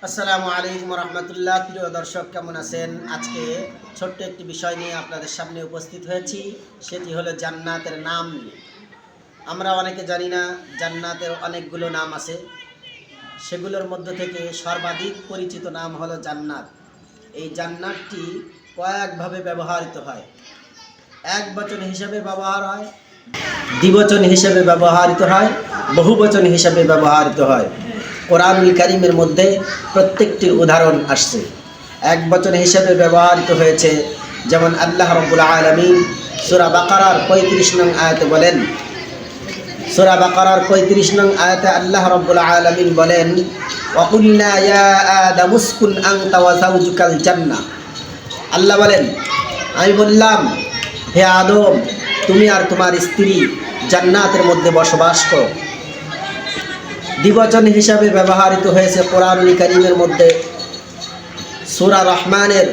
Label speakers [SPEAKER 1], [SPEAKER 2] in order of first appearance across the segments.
[SPEAKER 1] আসসালামু আলাইকুম রহমতুল্লাহ। প্রিয় দর্শক, কেমন আছেন? আজকে ছোট্ট একটি বিষয় নিয়ে আপনাদের সামনে উপস্থিত হয়েছি, সেটি হলো জান্নাতের নাম নিয়ে। আমরা অনেকে জানি না জান্নাতের অনেকগুলো নাম আছে, সেগুলোর মধ্য থেকে সর্বাধিক পরিচিত নাম হলো জান্নাত। এই জান্নাতটি কয়েকভাবে ব্যবহৃত হয়। এক বচন হিসেবে ব্যবহার হয়, দ্বিবচন হিসেবে ব্যবহৃত হয়, বহুবচন হিসেবে ব্যবহৃত হয়। কোরআনুল কারীমের মধ্যে প্রত্যেকটির উদাহরণ আসছে। এক বচন হিসেবে ব্যবহৃত হয়েছে, যেমন আল্লাহ রাব্বুল আলামিন সূরা বাকারার 35 নং আয়াতে বলেন, সূরা বাকারার 35 নং আয়াতে আল্লাহ রাব্বুল আলামিন বলেন, ওয়াকুলনা ইয়া আদামু উসকুন আনতা ওয়া যাওজুকাল জান্নাহ। আল্লাহ বলেন, আমি বললাম, হে আদম, তুমি আর তোমার স্ত্রী জান্নাতের মধ্যে বসবাস করো। দ্বিবচন হিসাবে ব্যবহৃত হয়েছে কোরআনুল কারীমের মধ্যে সূরা রহমানের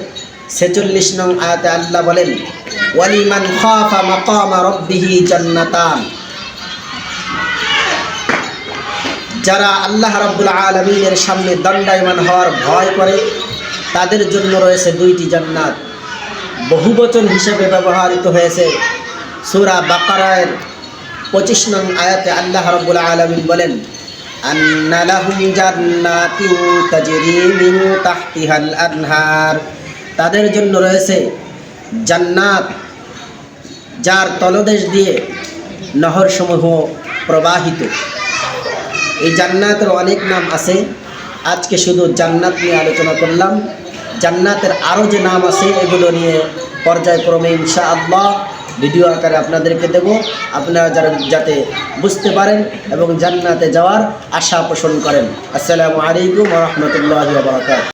[SPEAKER 1] 46 নং আয়াতে আল্লাহ বলেন, ওয়ালিমান খাফা মাকামা রাব্বিহি জান্নাতান। যারা আল্লাহ রাব্বুল আলামিনের সামনে দণ্ডায়মান হওয়ার ভয় করে, তাদের জন্য রয়েছে দুইটি জান্নাত। বহুবচন হিসেবে ব্যবহৃত হয়েছে সূরা বাকারার 25 নং আয়াতে আল্লাহ রাব্বুল আলামিন বলেন, আন্না লাহুম জান্নাতিন তাজরি মিন তাহতিহাল আনহার। তাদের জন্য রয়েছে জান্নাত, যার তলদেশ দিয়ে নহরসমূহ প্রবাহিত। এই জান্নাতের অনেক নাম আছে, আজকে শুধু জান্নাত নিয়ে আলোচনা করলাম। জান্নাতের আরও যে নাম আছে, এগুলো নিয়ে পর্যায়ক্রমে ইনশাআল্লাহ ভিডিও আকারে আপনাদেরকে দেব, আপনারা যাতে বুঝতে পারেন এবং জান্নাতে যাওয়ার আশা পোষণ করেন। আসসালামু আলাইকুম ওয়া রাহমাতুল্লাহি ওয়া বারাকাতুহু।